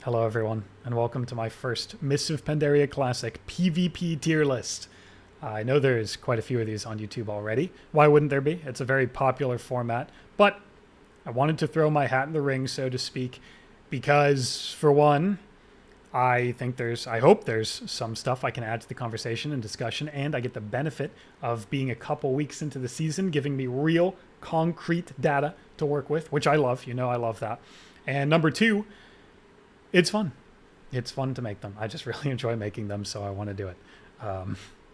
Hello everyone, and welcome to my first Missive Pandaria Classic PvP tier list. I know there's quite a few of these on YouTube already. Why wouldn't there be? It's a very popular format, but I wanted to throw my hat in the ring, so to speak, because for one, I hope there's some stuff I can add to the conversation and discussion, and I get the benefit of being a couple weeks into the season, giving me real, concrete data to work with, which I love. You know I love that. And number two, it's fun. It's fun to make them. I just really enjoy making them, so I want to do it.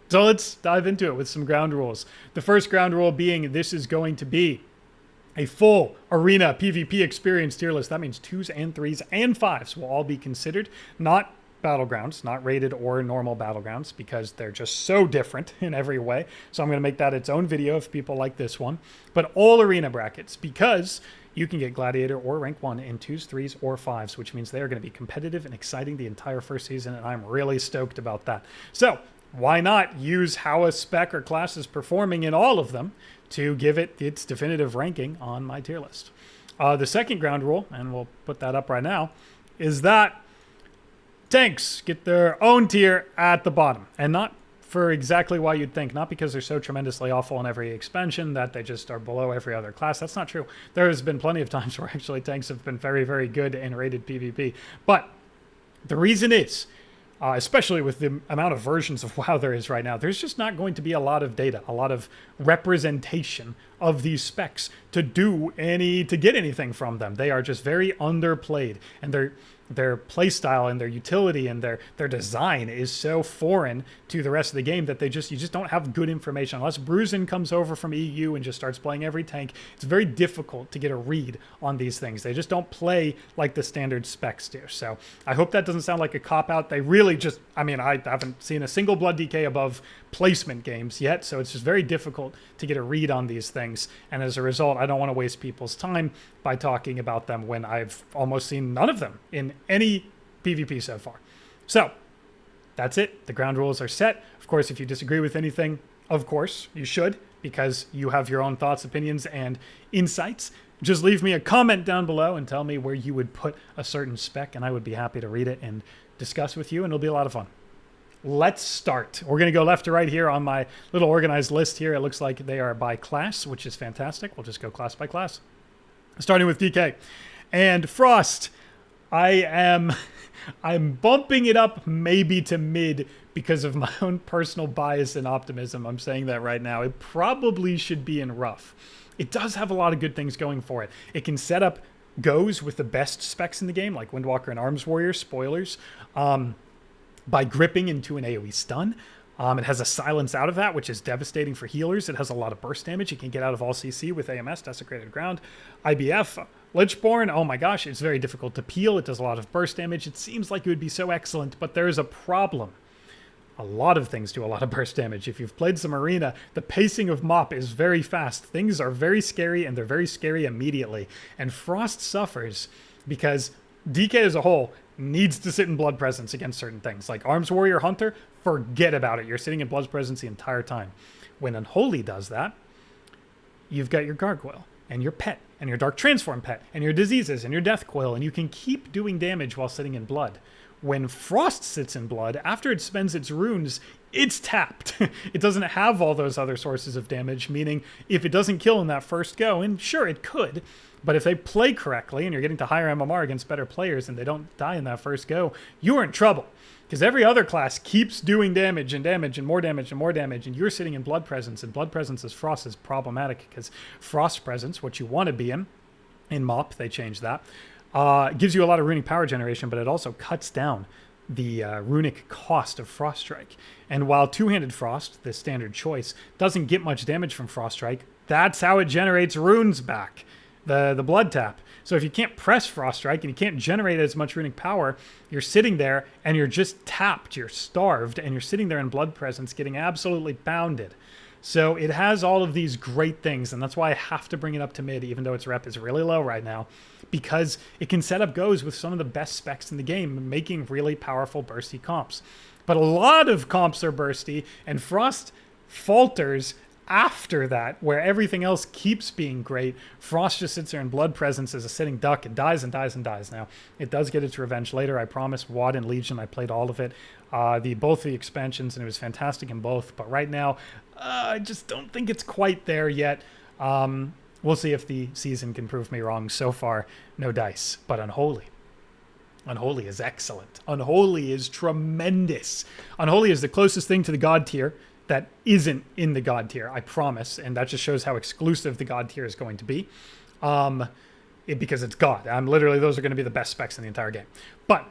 So let's dive into it with some ground rules. The first ground rule being this is going to be a full arena PvP experience tier list. That means 2s and 3s and 5s will all be considered, not battlegrounds, not rated or normal battlegrounds, because they're just so different in every way. So I'm going to make that its own video if people like this one. But all arena brackets, because you can get Gladiator or Rank 1 in 2s, 3s, or 5s, which means they are going to be competitive and exciting the entire first season, and I'm really stoked about that. So why not use how a spec or class is performing in all of them to give it its definitive ranking on my tier list? The second ground rule, and we'll put that up right now, is that tanks get their own tier at the bottom, and not for exactly why you'd think, not because they're so tremendously awful in every expansion that they just are below every other class. That's not true. There has been plenty of times where actually tanks have been very, very good in rated PvP. But the reason is, especially with the amount of versions of WoW there is right now, there's just not going to be a lot of data, a lot of representation of these specs to get anything from them. They are just very underplayed, and their playstyle and their utility and their design is so foreign to the rest of the game that you just don't have good information. Unless Bruisin comes over from EU and just starts playing every tank, it's very difficult to get a read on these things. They just don't play like the standard specs do. So I hope that doesn't sound like a cop-out. They really just, I haven't seen a single Blood DK above placement games yet, so it's just very difficult to get a read on these things. And as a result, I don't want to waste people's time by talking about them when I've almost seen none of them in any PvP so far. So that's it. The ground rules are set. Of course, if you disagree with anything, of course you should, because you have your own thoughts, opinions, and insights. Just leave me a comment down below and tell me where you would put a certain spec, and I would be happy to read it and discuss with you, and it'll be a lot of fun. Let's start. We're going to go left to right here on my little organized list here. It looks like they are by class, which is fantastic. We'll just go class by class. Starting with DK. And Frost, I'm bumping it up maybe to mid because of my own personal bias and optimism. I'm saying that right now. It probably should be in rough. It does have a lot of good things going for it. It can set up goes with the best specs in the game, like Windwalker and Arms Warrior, spoilers, by gripping into an AoE stun. It has a silence out of that, which is devastating for healers. It has a lot of burst damage. You can get out of all CC with AMS, Desecrated Ground. IBF, Lichborn, oh my gosh, it's very difficult to peel. It does a lot of burst damage. It seems like it would be so excellent, but there is a problem. A lot of things do a lot of burst damage. If you've played some Arena, the pacing of MoP is very fast. Things are very scary, and they're very scary immediately. And Frost suffers because DK as a whole needs to sit in Blood Presence against certain things. Like Arms Warrior Hunter, forget about it. You're sitting in Blood Presence the entire time. When Unholy does that, you've got your Gargoyle, and your pet, and your Dark Transform pet, and your diseases, and your Death Coil, and you can keep doing damage while sitting in Blood. When Frost sits in Blood, after it spends its runes, it's tapped. It doesn't have all those other sources of damage, meaning if it doesn't kill in that first go, and sure, it could, but if they play correctly and you're getting to higher MMR against better players and they don't die in that first go, you're in trouble. Because every other class keeps doing damage and damage and more damage and more damage, and you're sitting in Blood Presence, and Blood Presence as Frost is problematic because Frost Presence, what you want to be in MoP, they changed that, gives you a lot of runic power generation, but it also cuts down the runic cost of Frost Strike. And while Two-Handed Frost, the standard choice, doesn't get much damage from Frost Strike, that's how it generates runes back, the blood tap. So if you can't press Frost Strike and you can't generate as much runic power, you're sitting there and you're just tapped, you're starved, and you're sitting there in Blood Presence getting absolutely pounded. So it has all of these great things, and that's why I have to bring it up to mid, even though its rep is really low right now, because it can set up goes with some of the best specs in the game, making really powerful bursty comps. But a lot of comps are bursty, and Frost falters after that, where everything else keeps being great, Frost just sits there in Blood Presence as a sitting duck and dies and dies and dies. Now, it does get its revenge later, I promise. WoD and Legion, I played all of it. Both the expansions, and it was fantastic in both. But right now, I just don't think it's quite there yet. We'll see if the season can prove me wrong. So far, no dice. But Unholy. Unholy is excellent. Unholy is tremendous. Unholy is the closest thing to the God tier that isn't in the God tier, I promise. And that just shows how exclusive the God tier is going to be. Because it's God. Literally, those are going to be the best specs in the entire game. But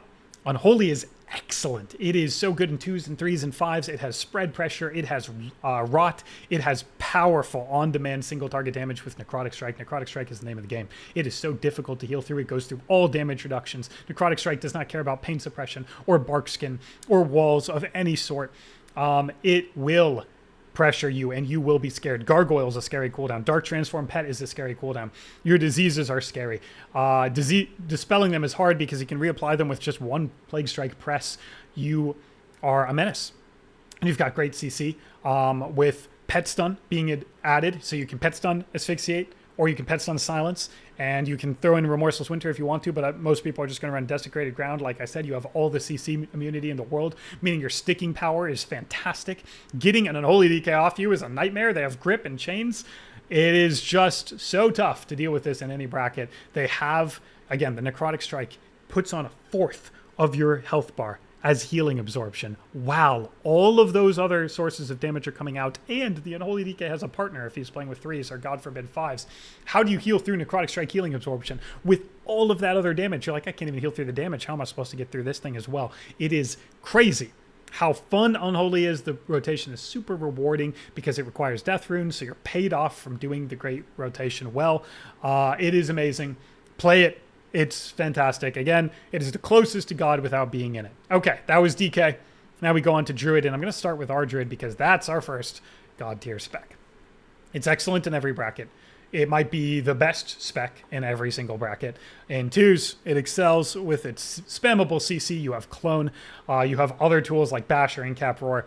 Unholy is excellent. It is so good in 2s and 3s and 5s. It has spread pressure. It has rot. It has powerful on-demand single target damage with Necrotic Strike. Necrotic Strike is the name of the game. It is so difficult to heal through. It goes through all damage reductions. Necrotic Strike does not care about pain suppression or bark skin or walls of any sort. It will pressure you and you will be scared. Gargoyle is a scary cooldown. Dark Transform Pet is a scary cooldown. Your diseases are scary. Dispelling them is hard because you can reapply them with just one Plague Strike press. You are a menace. And you've got great CC with Pet Stun being added, so you can Pet Stun Asphyxiate, or you can Pet Stun Silence, and you can throw in Remorseless Winter if you want to, but most people are just going to run Desecrated Ground. Like I said, you have all the CC immunity in the world, meaning your sticking power is fantastic. Getting an Unholy DK off you is a nightmare. They have grip and chains. It is just so tough to deal with this in any bracket. They have, again, the Necrotic Strike puts on a fourth of your health bar as healing absorption. Wow, all of those other sources of damage are coming out, and the Unholy DK has a partner if he's playing with 3s or, God forbid, 5s. How do you heal through Necrotic Strike healing absorption with all of that other damage? You're like, I can't even heal through the damage. How am I supposed to get through this thing as well? It is crazy how fun Unholy is. The rotation is super rewarding because it requires death runes, so you're paid off from doing the great rotation well. It is amazing. Play it. It's fantastic. Again, it is the closest to God without being in it. Okay, that was DK. Now we go on to Druid, and I'm going to start with our Druid because that's our first God tier spec. It's excellent in every bracket. It might be the best spec in every single bracket. In 2s, it excels with its spammable CC. You have Clone. You have other tools like Bash or Incap Roar.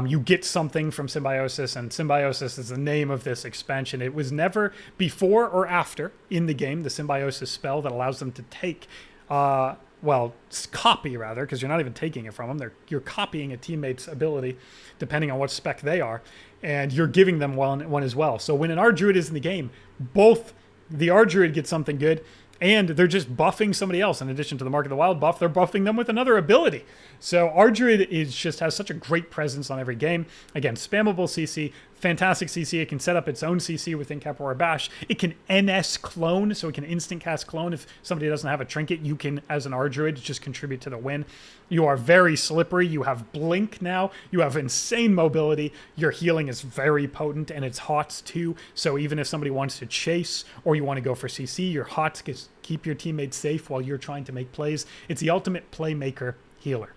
You get something from Symbiosis, and Symbiosis is the name of this expansion. It was never before or after in the game, the Symbiosis spell that allows them to take, copy rather, because you're not even taking it from them. You're copying a teammate's ability, depending on what spec they are, and you're giving them one as well. So when an R-Druid is in the game, both the R-Druid gets something good, and they're just buffing somebody else. In addition to the Mark of the Wild buff, they're buffing them with another ability. So R-Druid has such a great presence on every game. Again, spammable CC, fantastic CC. It can set up its own CC within Incap Roar Bash. It can NS clone, so it can instant cast clone. If somebody doesn't have a trinket, you can, as an R-Druid, just contribute to the win. You are very slippery. You have Blink now. You have insane mobility. Your healing is very potent, and it's HOTS too. So even if somebody wants to chase or you want to go for CC, your HOTS keep your teammates safe while you're trying to make plays. It's the ultimate playmaker healer.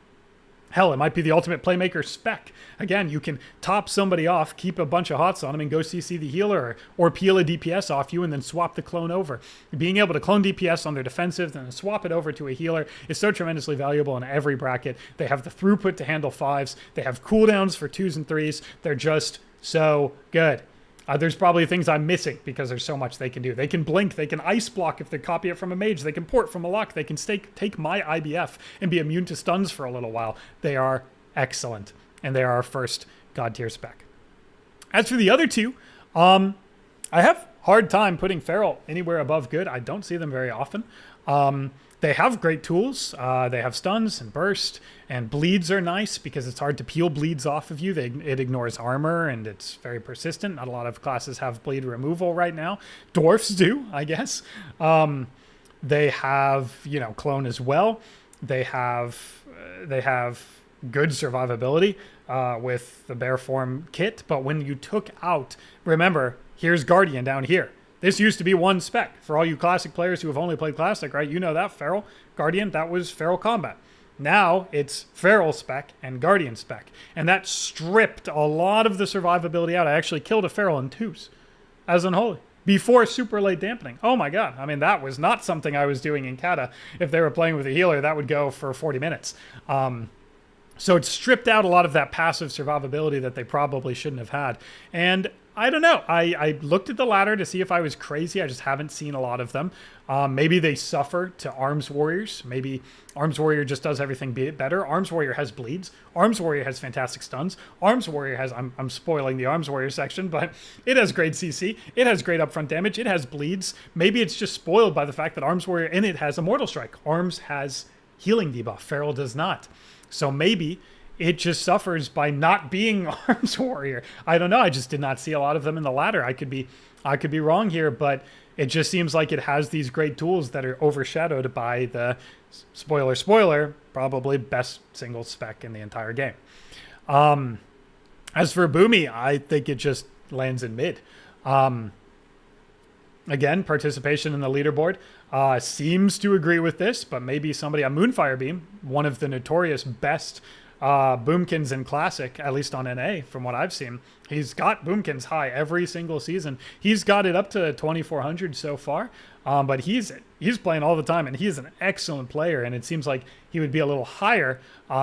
Hell, it might be the ultimate playmaker spec. Again, you can top somebody off, keep a bunch of hots on them, and go CC the healer, or peel a DPS off you and then swap the clone over. Being able to clone DPS on their defensive and then swap it over to a healer is so tremendously valuable in every bracket. They have the throughput to handle 5s. They have cooldowns for 2s and 3s. They're just so good. There's probably things I'm missing because there's so much they can do. They can blink. They can ice block if they copy it from a mage. They can port from a lock. They can take my IBF and be immune to stuns for a little while. They are excellent, and they are our first God tier spec. As for the other two, I have hard time putting Feral anywhere above good. I don't see them very often. They have great tools. They have stuns and burst, and bleeds are nice because it's hard to peel bleeds off of you. It ignores armor, and it's very persistent. Not a lot of classes have bleed removal right now. Dwarfs do, I guess. They have, clone as well. They have good survivability with the bear form kit. But when you took out, remember, here's Guardian down here. This used to be one spec. For all you Classic players who have only played Classic, right? You know that, Feral. Guardian, that was Feral Combat. Now it's Feral spec and Guardian spec. And that stripped a lot of the survivability out. I actually killed a Feral in 2s as Unholy before super late dampening. Oh my god. I mean, that was not something I was doing in Kata. If they were playing with a healer, that would go for 40 minutes. So it stripped out a lot of that passive survivability that they probably shouldn't have had. And I don't know. I looked at the ladder to see if I was crazy. I just haven't seen a lot of them. Maybe they suffer to Arms Warriors. Maybe Arms Warrior just does everything better. Arms Warrior has bleeds. Arms Warrior has fantastic stuns. Arms Warrior has, I'm spoiling the Arms Warrior section, but it has great CC. It has great upfront damage. It has bleeds. Maybe it's just spoiled by the fact that Arms Warrior in it has Immortal Strike. Arms has healing debuff. Feral does not. So maybe it just suffers by not being Arms Warrior. I don't know. I just did not see a lot of them in the ladder. I could be wrong here, but it just seems like it has these great tools that are overshadowed by the spoiler, probably best single spec in the entire game. As for Boomy, I think it just lands in mid. Again, participation in the leaderboard seems to agree with this, but maybe somebody on Moonfire Beam, one of the notorious best Boomkins in Classic, at least on NA, from what I've seen. He's got Boomkins high every single season. He's got it up to 2,400 so far, but he's playing all the time, and he's an excellent player, and it seems like he would be a little higher.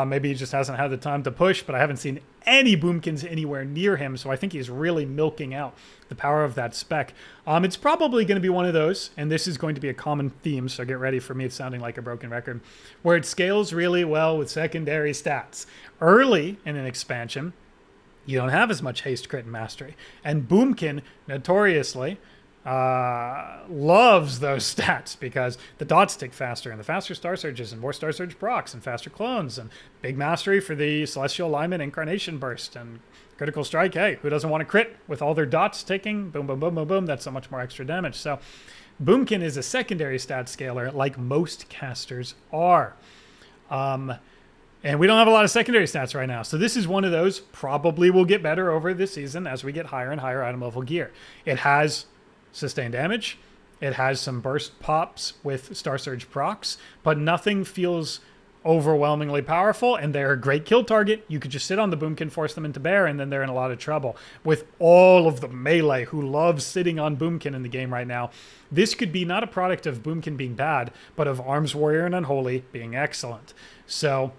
Maybe he just hasn't had the time to push, but I haven't seen any Boomkins anywhere near him, so I think he's really milking out the power of that spec. It's probably going to be one of those, and this is going to be a common theme, so get ready for me sounding like a broken record, where it scales really well with secondary stats. Early in an expansion, you don't have as much haste, crit, and mastery, and Boomkin notoriously loves those stats because the dots tick faster, and the faster Star Surges, and more Star Surge procs, and faster clones, and big mastery for the Celestial Alignment Incarnation Burst, and critical strike. Hey, who doesn't want to crit with all their dots ticking? Boom, boom, boom, boom, boom. That's so much more extra damage. So Boomkin is a secondary stat scaler like most casters are. And we don't have a lot of secondary stats right now. So this is one of those, probably will get better over this season as we get higher and higher item level gear. It has sustained damage. It has some burst pops with Star Surge procs, but nothing feels overwhelmingly powerful, and they're a great kill target. You could just sit on the Boomkin, force them into bear, and then they're in a lot of trouble. With all of the melee who love sitting on Boomkin in the game right now, this could be not a product of Boomkin being bad, but of Arms Warrior and Unholy being excellent. So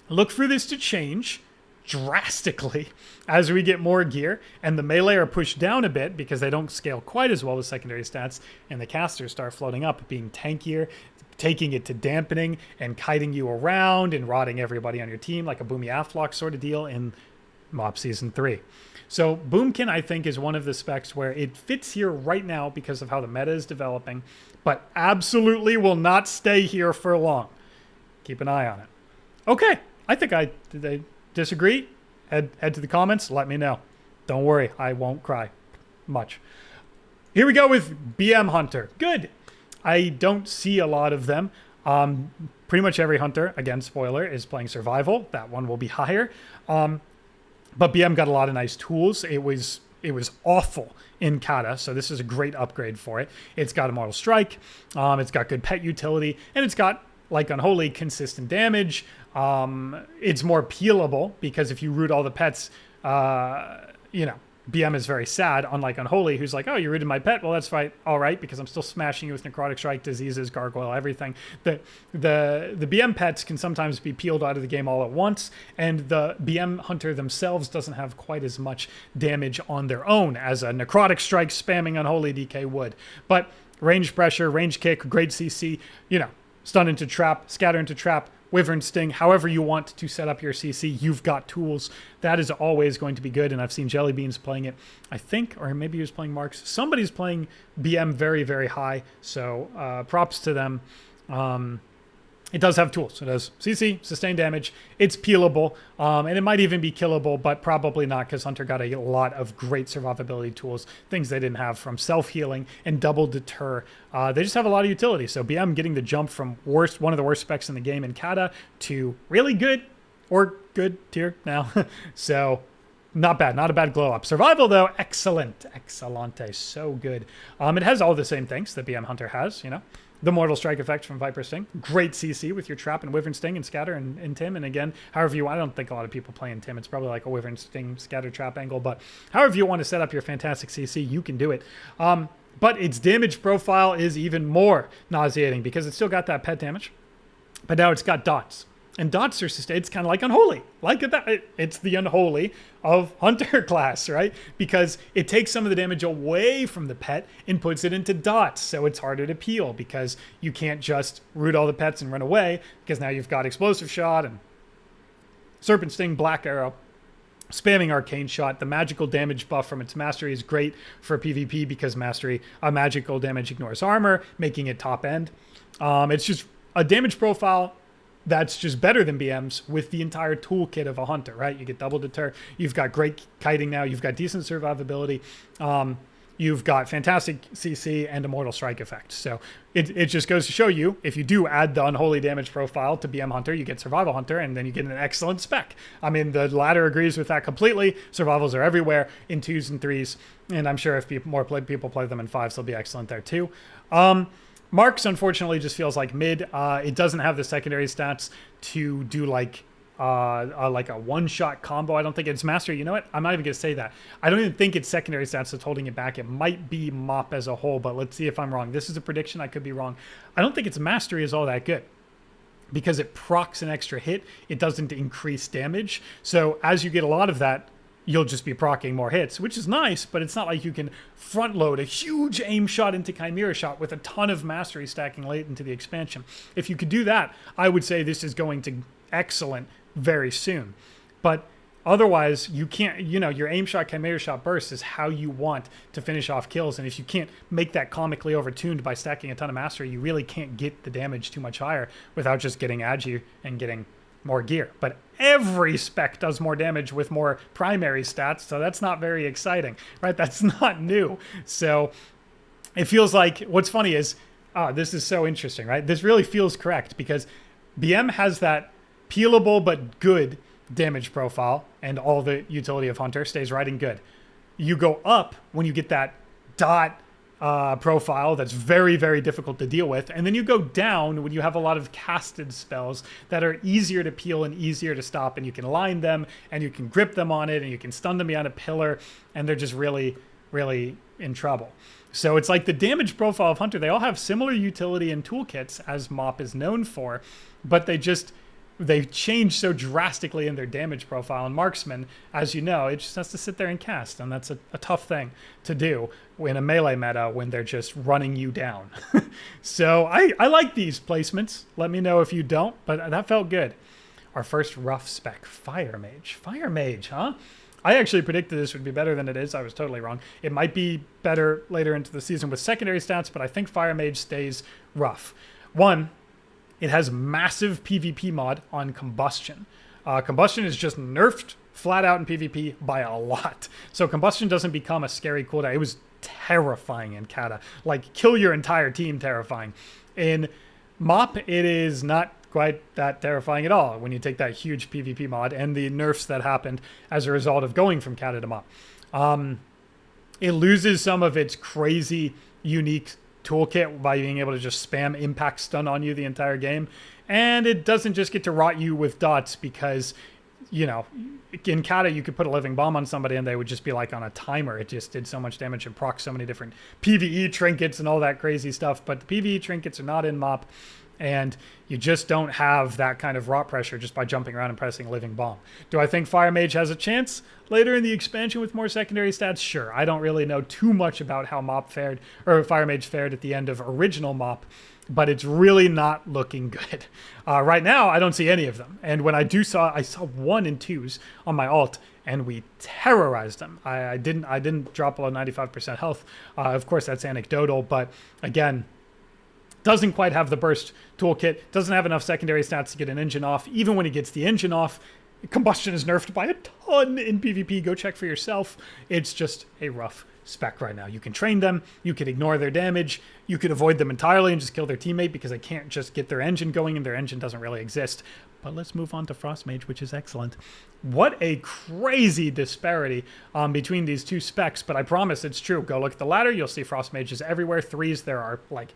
look for this to change drastically as we get more gear, and the melee are pushed down a bit because they don't scale quite as well with secondary stats, and the casters start floating up, being tankier, taking it to dampening and kiting you around and rotting everybody on your team like a Boomy Aflock sort of deal in MoP Season 3. So Boomkin, I think, is one of the specs where it fits here right now because of how the meta is developing, but absolutely will not stay here for long. Keep an eye on it. Okay, I think did I disagree? Head to the comments, let me know. Don't worry, I won't cry much. Here we go with BM Hunter. Good. I don't see a lot of them. Pretty much every hunter, again, spoiler, is playing survival. That one will be higher. But BM got a lot of nice tools. It was awful in Kata, so this is a great upgrade for it. It's got Immortal Strike, it's got good pet utility, and it's got, like Unholy, consistent damage. It's more peelable because if you root all the pets, BM is very sad, unlike Unholy, who's like, oh, you rooted my pet? Well, that's right, all right, because I'm still smashing you with Necrotic Strike, Diseases, Gargoyle, everything. The BM pets can sometimes be peeled out of the game all at once, and the BM Hunter themselves doesn't have quite as much damage on their own as a Necrotic Strike spamming Unholy DK would. But range pressure, range kick, great CC, stun into trap, scatter into trap, Wyvern Sting, however you want to set up your CC, you've got tools. That is always going to be good, and I've seen Jellybeans playing it, I think, or maybe he was playing Marks. Somebody's playing BM very, very high, so props to them. It does have tools. It has CC, sustained damage. It's peelable, and it might even be killable, but probably not because Hunter got a lot of great survivability tools, things they didn't have from self-healing and double deter. They just have a lot of utility. So BM getting the jump from one of the worst specs in the game in Kata to really good or good tier now. So not bad, not a bad glow up. Survival though, excellent, excellente, so good. It has all the same things that BM Hunter has, The Mortal Strike effect from Viper Sting. Great CC with your Trap and Wyvern Sting and Scatter and Tim. And again, however you want. I don't think a lot of people play in Tim. It's probably like a Wyvern Sting, Scatter, Trap angle. But however you want to set up your fantastic CC, you can do it. But its damage profile is even more nauseating because it's still got that pet damage. But now it's got dots. And dots are it's kind of like unholy. Like that, it's the unholy of hunter class, right? Because it takes some of the damage away from the pet and puts it into dots, so it's harder to peel because you can't just root all the pets and run away, because now you've got explosive shot and serpent sting, black arrow, spamming arcane shot. The magical damage buff from its mastery is great for PvP because magical damage ignores armor, making it top end. It's just a damage profile that's just better than BM's with the entire toolkit of a hunter, right? You get double deter, you've got great kiting now, you've got decent survivability, you've got fantastic CC and immortal strike effect. So it just goes to show you, if you do add the unholy damage profile to BM Hunter, you get Survival Hunter, and then you get an excellent spec. I mean, the ladder agrees with that completely. Survivals are everywhere in 2s and 3s, and I'm sure if people play them in 5s, they'll be excellent there too. Marks, unfortunately, just feels like mid. It doesn't have the secondary stats to do like a one-shot combo. I don't think it's mastery. You know what? I'm not even going to say that. I don't even think it's secondary stats that's holding it back. It might be MoP as a whole, but let's see if I'm wrong. This is a prediction. I could be wrong. I don't think its mastery is all that good because it procs an extra hit. It doesn't increase damage. So as you get a lot of that, you'll just be proccing more hits, which is nice, but it's not like you can front load a huge aim shot into Chimera shot with a ton of mastery stacking late into the expansion. If you could do that, I would say this is going to excellent very soon. But otherwise, you can't, your aim shot, Chimera shot burst is how you want to finish off kills. And if you can't make that comically overtuned by stacking a ton of mastery, you really can't get the damage too much higher without just getting agi and getting more gear. But every spec does more damage with more primary stats, so that's not very exciting, right? That's not new. So it feels like, what's funny is, this is so interesting, right? This really feels correct because BM has that peelable but good damage profile, and all the utility of Hunter stays right and good. You go up when you get that dot profile that's very, very difficult to deal with. And then you go down when you have a lot of casted spells that are easier to peel and easier to stop, and you can line them and you can grip them on it and you can stun them behind a pillar, and they're just really, really in trouble. So it's like the damage profile of Hunter, they all have similar utility and toolkits as MoP is known for, but they change so drastically in their damage profile. And Marksman, as you know, it just has to sit there and cast, and that's a tough thing to do in a melee meta when they're just running you down. So I like these placements. Let me know if you don't, but that felt good. Our first rough spec, Fire Mage. Fire Mage, huh? I actually predicted this would be better than it is. I was totally wrong. It might be better later into the season with secondary stats, but I think Fire Mage stays rough. One, it has massive PvP mod on Combustion. Combustion is just nerfed flat out in PvP by a lot. So Combustion doesn't become a scary cooldown. It was terrifying in Kata. Like, kill your entire team terrifying. In MoP, it is not quite that terrifying at all when you take that huge PvP mod and the nerfs that happened as a result of going from Kata to MoP. It loses some of its crazy, unique toolkit by being able to just spam impact stun on you the entire game, and it doesn't just get to rot you with dots because in Kata you could put a living bomb on somebody and they would just be like on a timer. It just did so much damage and proc so many different PvE trinkets and all that crazy stuff, but the PvE trinkets are not in MoP, and you just don't have that kind of rot pressure just by jumping around and pressing a living bomb. Do I think Fire Mage has a chance later in the expansion with more secondary stats? Sure. I don't really know too much about how MoP fared, or Fire Mage fared at the end of original MoP, but it's really not looking good. Right now, I don't see any of them. And when I saw 1 and 2s on my alt, and we terrorized them. I didn't drop below 95% health. Of course, that's anecdotal, but again, doesn't quite have the burst toolkit, doesn't have enough secondary stats to get an engine off. Even when it gets the engine off, Combustion is nerfed by a ton in PvP. Go check for yourself. It's just a rough spec right now. You can train them, you can ignore their damage, you can avoid them entirely and just kill their teammate because they can't just get their engine going and their engine doesn't really exist. But let's move on to Frost Mage, which is excellent. What a crazy disparity between these two specs, but I promise it's true. Go look at the ladder, you'll see Frost Mages everywhere. 3s, there are like,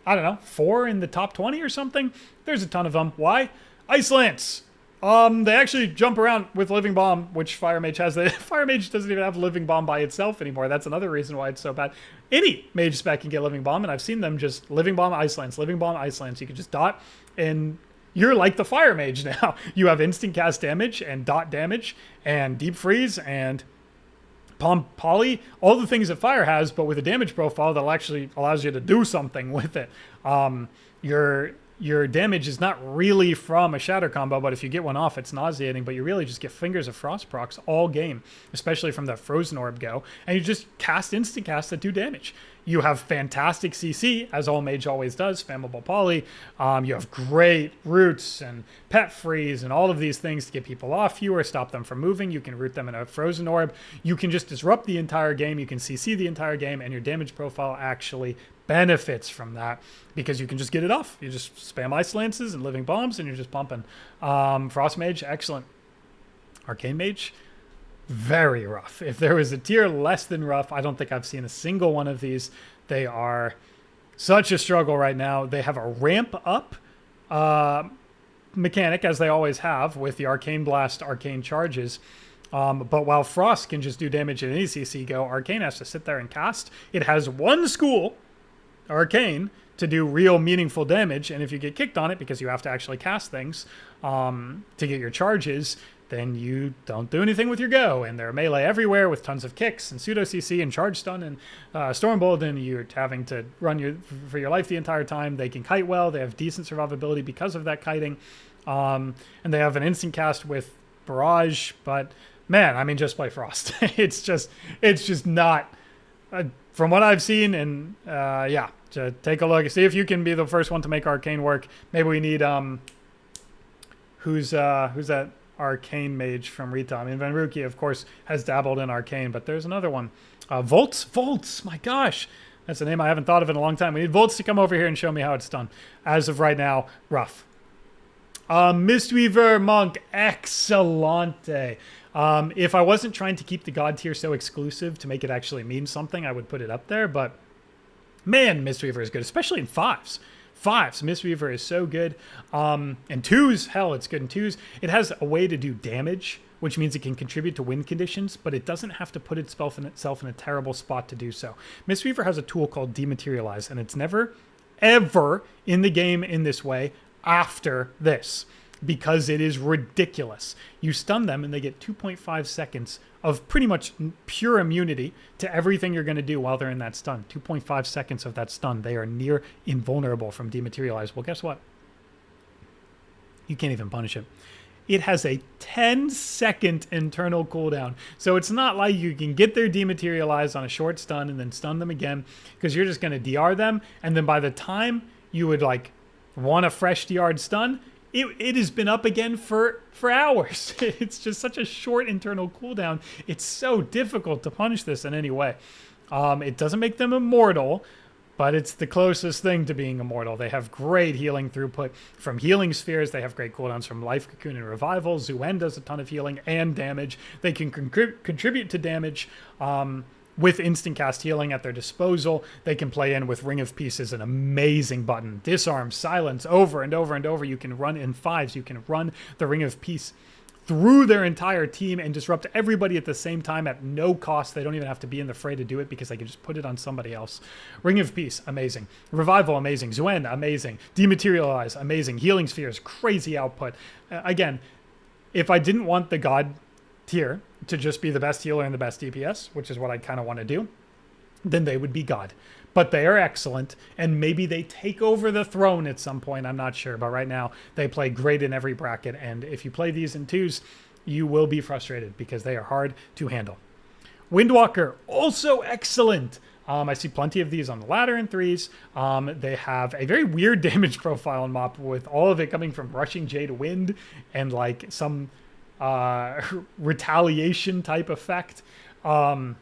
I don't know, 4 in the top 20 or something. There's a ton of them. Why? Ice Lance. They actually jump around with Living Bomb, which Fire Mage has. Fire Mage doesn't even have Living Bomb by itself anymore. That's another reason why it's so bad. Any Mage spec can get Living Bomb, and I've seen them just Living Bomb, Ice Lance, Living Bomb, Ice Lance. You can just dot, and you're like the fire mage now. You have instant cast damage and dot damage and deep freeze and poly, all the things that fire has, but with a damage profile that actually allows you to do something with it. Your damage is not really from a shatter combo, but if you get one off, it's nauseating, but you really just get Fingers of Frost procs all game, especially from that Frozen Orb go, and you just cast instant casts that do damage. You have fantastic CC, as all mage always does, spammable poly. You have great roots and pet freeze and all of these things to get people off you or stop them from moving. You can root them in a Frozen Orb. You can just disrupt the entire game. You can CC the entire game, and your damage profile actually benefits from that because you can just get it off. You just spam Ice Lances and Living Bombs, and you're just pumping. Frost Mage, excellent. Arcane Mage, very rough. If there was a tier less than rough, I don't think I've seen a single one of these. They are such a struggle right now. They have a ramp up mechanic, as they always have, with the Arcane Blast, Arcane Charges. But while Frost can just do damage at any CC go, Arcane has to sit there and cast. It has one school, Arcane, to do real meaningful damage, and if you get kicked on it because you have to actually cast things to get your charges, then you don't do anything with your go, and they're melee everywhere with tons of kicks and pseudo CC and charge stun and Stormbolt, and you're having to run for your life the entire time. They can kite well. They have decent survivability because of that kiting, and they have an instant cast with Barrage. But man, I mean, just play Frost. it's just not. From what I've seen, and yeah, to take a look, see if you can be the first one to make Arcane work. Maybe we need who's that Arcane Mage from Rita? I mean, Van Ruki, of course, has dabbled in Arcane, but there's another one. Volts, my gosh, that's a name I haven't thought of in a long time. We need Volts to come over here and show me how it's done. As of right now, rough. Mistweaver Monk, excellente. If I wasn't trying to keep the God tier so exclusive to make it actually mean something, I would put it up there. But man, Mistweaver is good, especially in fives. Mistweaver is so good. And twos, hell, it's good in twos. It has a way to do damage, which means it can contribute to win conditions, but it doesn't have to put itself in a terrible spot to do so. Mistweaver has a tool called Dematerialize, and it's never, ever in the game in this way after this, because it is ridiculous. You stun them and they get 2.5 seconds of pretty much pure immunity to everything you're going to do while they're in that stun. 2.5 seconds of that stun. They are near invulnerable from Dematerialize. Well, guess what? You can't even punish it. It has a 10-second internal cooldown. So it's not like you can get their Dematerialize on a short stun and then stun them again, because you're just going to DR them, and then by the time you would like want a fresh DR'd stun, it has been up again for hours. It's just such a short internal cooldown. It's so difficult to punish this in any way. It doesn't make them immortal, but it's the closest thing to being immortal. They have great healing throughput from healing spheres. They have great cooldowns from Life Cocoon and Revival. Zuen does a ton of healing and damage. They can contribute to damage with instant cast healing at their disposal. They can play in with Ring of Peace as an amazing button. Disarm, silence, over and over and over. You can run in fives. You can run the Ring of Peace through their entire team and disrupt everybody at the same time at no cost. They don't even have to be in the fray to do it because they can just put it on somebody else. Ring of Peace, amazing. Revival, amazing. Zuen, amazing. Dematerialize, amazing. Healing Spheres, crazy output. Again, if I didn't want the God tier to just be the best healer and the best DPS, which is what I kind of want to do, then they would be God. But they are excellent, and maybe they take over the throne at some point. I'm not sure, but right now they play great in every bracket, and if you play these in twos, you will be frustrated because they are hard to handle. Windwalker, also excellent. I see plenty of these on the ladder in threes. They have a very weird damage profile in MoP, with all of it coming from Rushing Jade Wind and like some retaliation type effect. And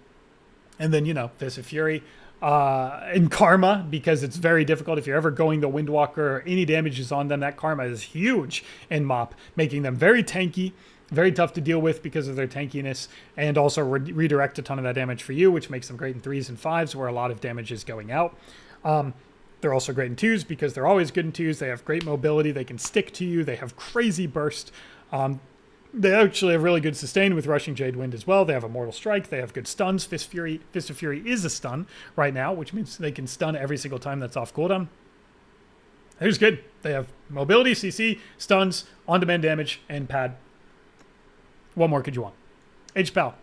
then, you know, Fist of Fury and Karma, because it's very difficult if you're ever going the Windwalker or any damage is on them. That Karma is huge in MoP, making them very tanky, very tough to deal with because of their tankiness, and also redirect a ton of that damage for you, which makes them great in threes and fives where a lot of damage is going out. They're also great in twos because they're always good in twos. They have great mobility. They can stick to you. They have crazy burst. They actually have really good sustain with Rushing Jade Wind as well. They have Immortal Strike. They have good stuns. Fist of Fury is a stun right now, which means they can stun every single time that's off cooldown. Here's good. They have mobility, CC, stuns, on-demand damage, and pad. What more could you want? H-Pal,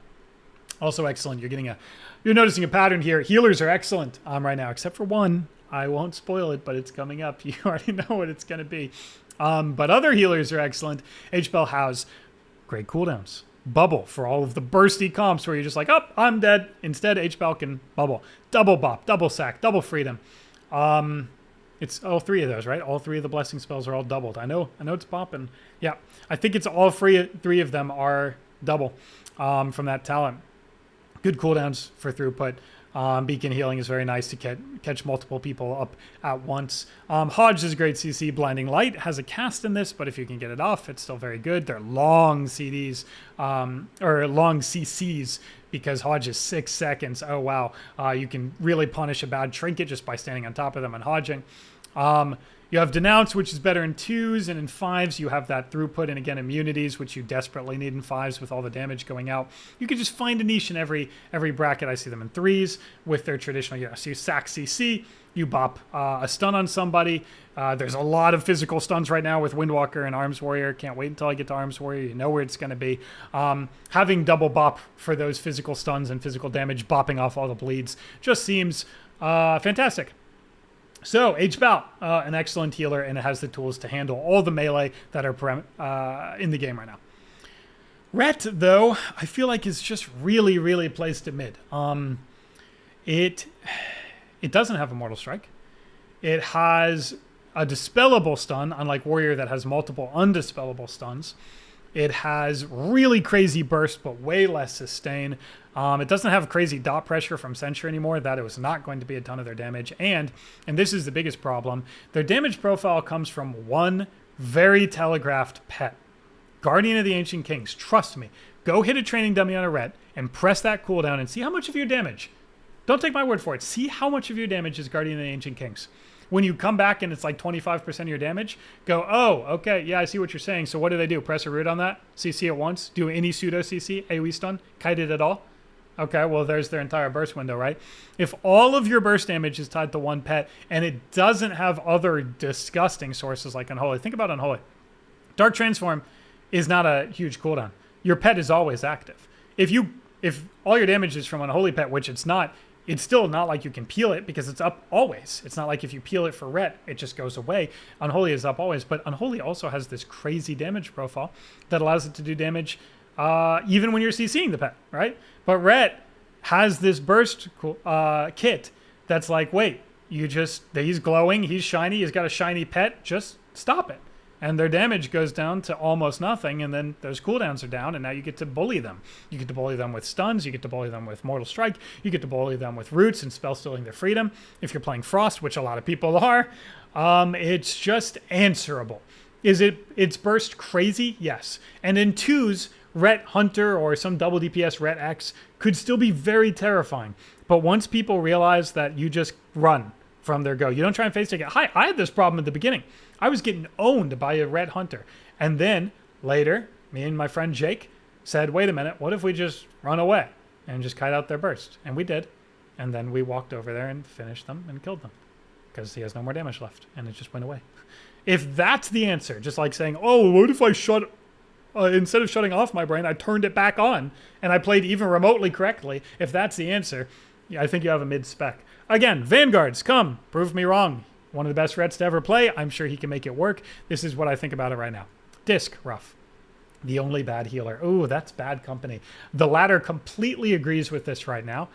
also excellent. You're noticing a pattern here. Healers are excellent right now, except for one. I won't spoil it, but it's coming up. You already know what it's going to be. But other healers are excellent. H-Pal has great cooldowns. Bubble for all of the bursty comps where you're just like, oh, I'm dead. Instead, H-Pal can bubble. Double bop, double sack, double freedom. It's all three of those, right? All three of the blessing spells are all doubled. I know it's popping. Yeah, I think it's all three of them are double from that talent. Good cooldowns for throughput. Beacon healing is very nice to catch multiple people up at once. Hodge is great CC. Blinding Light has a cast in this, but if you can get it off, it's still very good. They're long CDs, or long CCs, because Hodge is 6 seconds. Oh, wow. You can really punish a bad trinket just by standing on top of them and hodging. You have Denounce, which is better in 2s, and in 5s you have that throughput and, again, immunities, which you desperately need in 5s with all the damage going out. You can just find a niche in every bracket. I see them in 3s with their traditional, so you sack CC, you bop a stun on somebody. There's a lot of physical stuns right now with Windwalker and Arms Warrior. Can't wait until I get to Arms Warrior. You know where it's going to be. Having double bop for those physical stuns and physical damage, bopping off all the bleeds, just seems fantastic. So, H-Pal, an excellent healer, and it has the tools to handle all the melee that are in the game right now. Ret, though, I feel like is just really, really placed at mid. It doesn't have Immortal Strike. It has a dispellable stun, unlike Warrior that has multiple undispellable stuns. It has really crazy burst, but way less sustain. It doesn't have crazy dot pressure from Censure anymore. That it was not going to be a ton of their damage. And this is the biggest problem, their damage profile comes from one very telegraphed pet. Guardian of the Ancient Kings. Trust me. Go hit a training dummy on a Ret and press that cooldown and see how much of your damage. Don't take my word for it. See how much of your damage is Guardian of the Ancient Kings. When you come back and it's like 25% of your damage, go, oh, okay, yeah, I see what you're saying. So what do? Press a root on that? CC it once? Do any pseudo CC? AoE stun? Kite it at all? Okay, well, there's their entire burst window, right? If all of your burst damage is tied to one pet and it doesn't have other disgusting sources like Unholy, think about Unholy. Dark Transform is not a huge cooldown. Your pet is always active. If all your damage is from Unholy pet, which it's not, it's still not like you can peel it because it's up always. It's not like if you peel it for Ret, it just goes away. Unholy is up always, but Unholy also has this crazy damage profile that allows it to do damage even when you're CCing the pet, right? But Ret has this burst kit that's like, wait, he's glowing, he's shiny, he's got a shiny pet, just stop it. And their damage goes down to almost nothing, and then those cooldowns are down, and now you get to bully them. You get to bully them with stuns, you get to bully them with Mortal Strike, you get to bully them with roots and spell stealing their freedom. If you're playing Frost, which a lot of people are, it's just answerable. Is its burst crazy? Yes. And in 2s, Ret Hunter or some double DPS Ret X could still be very terrifying. But once people realize that you just run from their go, you don't try and face take it. Hi, I had this problem at the beginning. I was getting owned by a Ret Hunter. And then later, me and my friend Jake said, wait a minute, what if we just run away and just kite out their burst? And we did. And then we walked over there and finished them and killed them because he has no more damage left. And it just went away. If that's the answer, just like saying, oh, what if I instead of shutting off my brain, I turned it back on and I played even remotely correctly. If that's the answer, I think you have a mid-spec. Again, Vanguards, come, prove me wrong. One of the best Rets to ever play. I'm sure he can make it work. This is what I think about it right now. Disc, rough. The only bad healer. Ooh, that's bad company. The latter completely agrees with this right now.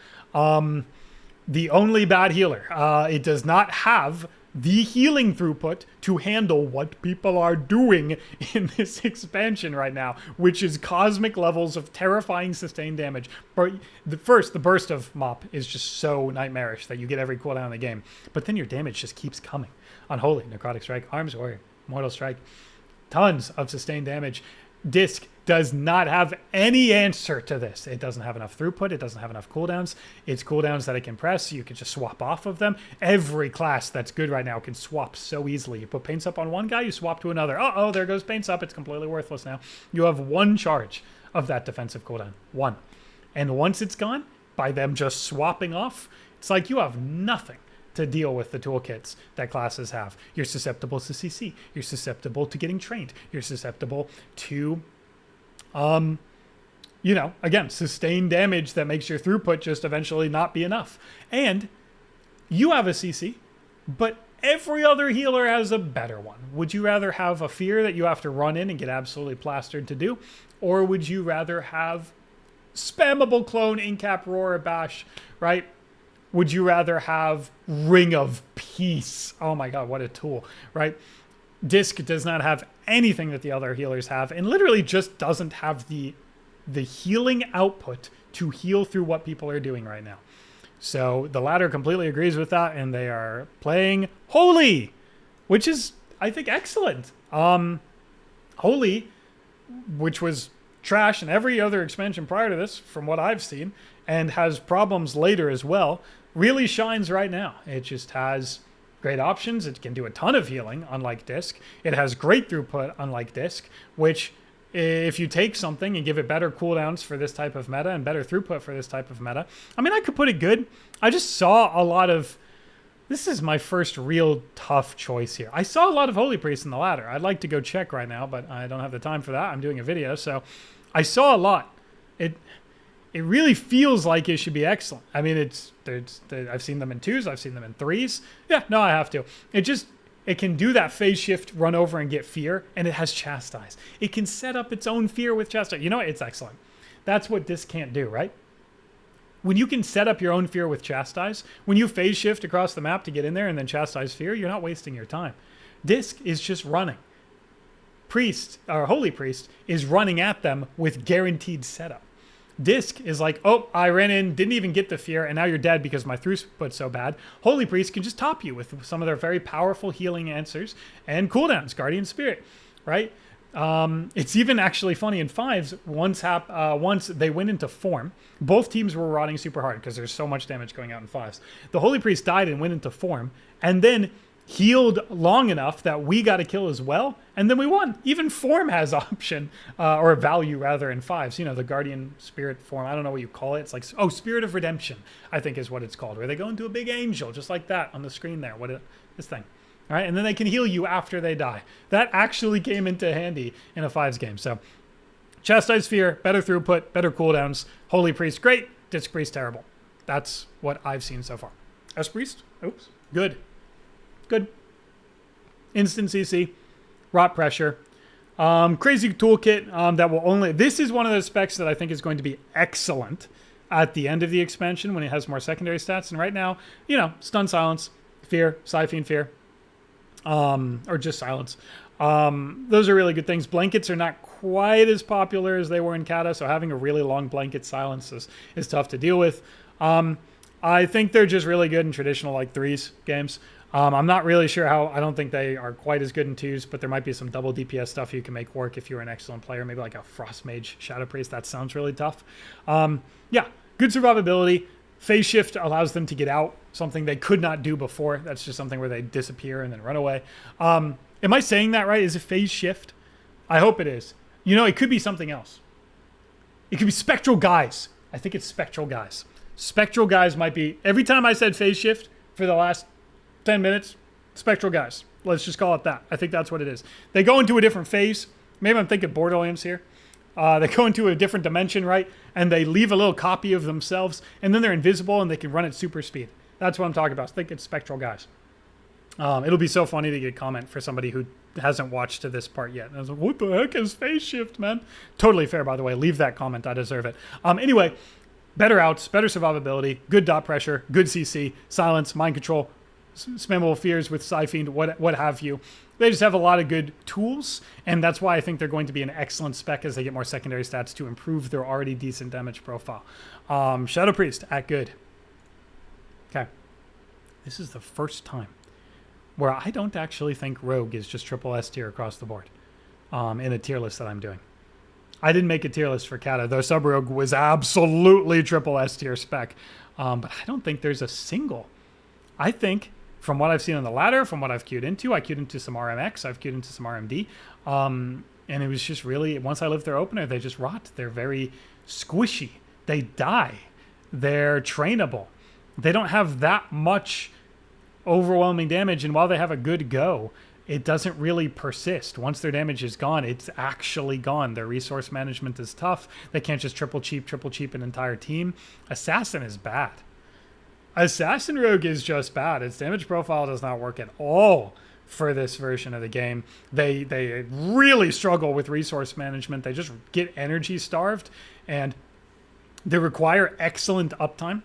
The only bad healer. It does not have the healing throughput to handle what people are doing in this expansion right now, which is cosmic levels of terrifying sustained damage. But the burst of MoP is just so nightmarish that you get every cooldown in the game. But then your damage just keeps coming. Unholy, Necrotic Strike, Arms Warrior, Mortal Strike, tons of sustained damage. Disc does not have any answer to this. It doesn't have enough throughput. It doesn't have enough cooldowns. It's cooldowns that it can press. You can just swap off of them. Every class that's good right now can swap so easily. You put Paints Up on one guy, you swap to another. Uh-oh, there goes Paints Up. It's completely worthless now. You have one charge of that defensive cooldown. One. And once it's gone, by them just swapping off, it's like you have nothing to deal with the toolkits that classes have. You're susceptible to CC. You're susceptible to getting trained. You're susceptible to, you know, again, sustained damage that makes your throughput just eventually not be enough. And you have a CC, but every other healer has a better one. Would you rather have a fear that you have to run in and get absolutely plastered to do? Or would you rather have spammable clone, incap, roar, bash, right? Would you rather have Ring of Peace? Oh my God, what a tool, right? Disc does not have anything that the other healers have, and literally just doesn't have the healing output to heal through what people are doing right now. So the ladder completely agrees with that, and they are playing Holy, which is, I think, excellent. Holy, which was trash in every other expansion prior to this, from what I've seen, and has problems later as well, really shines right now. It just has great options. It can do a ton of healing, unlike Disc. It has great throughput, unlike Disc, which if you take something and give it better cooldowns for this type of meta and better throughput for this type of meta, I mean, I could put it good. I just saw a lot of... This is my first real tough choice here. I saw a lot of Holy Priest in the ladder. I'd like to go check right now, but I don't have the time for that. I'm doing a video, so I saw a lot. It really feels like it should be excellent. I mean, I've seen them in 2s. I've seen them in 3s. Yeah, no, I have to. It can do that phase shift, run over and get fear, and it has Chastise. It can set up its own fear with Chastise. You know what? It's excellent. That's what Disc can't do, right? When you can set up your own fear with Chastise, when you phase shift across the map to get in there and then Chastise fear, you're not wasting your time. Disc is just running. Priest, or Holy Priest, is running at them with guaranteed setup. Disc is like, oh, I ran in, didn't even get the fear, and now you're dead because my throughput's so bad. Holy Priest can just top you with some of their very powerful healing answers and cooldowns, Guardian Spirit, right? It's even actually funny in 5s, once they went into form, both teams were rotting super hard because there's so much damage going out in 5s. The Holy Priest died and went into form, and then healed long enough that we got a kill as well, and then we won. Even form has option, or value rather, in 5s. You know, the Guardian Spirit form, I don't know what you call it. It's like, oh, Spirit of Redemption, I think is what it's called, where they go into a big angel, just like that on the screen there. This thing. All right, and then they can heal you after they die. That actually came into handy in a 5s game. So, Chastise Fear, better throughput, better cooldowns. Holy Priest, great. Disc Priest, terrible. That's what I've seen so far. S Priest, oops, good. Good. Instant CC, rot pressure. Crazy toolkit that will only... This is one of those specs that I think is going to be excellent at the end of the expansion when it has more secondary stats. And right now, you know, stun, silence, fear, Siphene fear, or just silence. Those are really good things. Blankets are not quite as popular as they were in Kata, so having a really long blanket silence is tough to deal with. I think they're just really good in traditional like 3s games. I'm not really sure how. I don't think they are quite as good in 2s, but there might be some double DPS stuff you can make work if you're an excellent player. Maybe like a Frost Mage Shadow Priest. That sounds really tough. Yeah, good survivability. Phase shift allows them to get out, something they could not do before. That's just something where they disappear and then run away. Am I saying that right? Is it phase shift? I hope it is. You know, it could be something else. It could be Spectral Guise. I think it's Spectral Guise. Spectral Guise might be... Every time I said phase shift for the last 10 minutes, Spectral Guise. Let's just call it that. I think that's what it is. They go into a different phase. Maybe I'm thinking Borderlands here. They go into a different dimension, right? And they leave a little copy of themselves, and then they're invisible and they can run at super speed. That's what I'm talking about. I think it's Spectral Guise. It'll be so funny to get a comment for somebody who hasn't watched to this part yet. And I was like, what the heck is phase shift, man? Totally fair, by the way. Leave that comment. I deserve it. Anyway, better outs, better survivability, good dot pressure, good CC, silence, mind control, spammable fears with Siphene, what have you. They just have a lot of good tools, and that's why I think they're going to be an excellent spec as they get more secondary stats to improve their already decent damage profile. Shadow Priest at good. Okay. This is the first time where I don't actually think Rogue is just triple S tier across the board in a tier list that I'm doing. I didn't make a tier list for Kata, though Sub-Rogue was absolutely triple S tier spec. But I don't think there's a single. I think, from what I've seen on the ladder, from what I've queued into, I queued into some RMX, I've queued into some RMD, and it was just really, once I lived their opener, they just rot. They're very squishy. They die. They're trainable. They don't have that much overwhelming damage, and while they have a good go, it doesn't really persist. Once their damage is gone, it's actually gone. Their resource management is tough. They can't just triple cheap an entire team. Assassin is bad. Assassin Rogue is just bad. Its damage profile does not work at all for this version of the game. They really struggle with resource management. They just get energy starved, and they require excellent uptime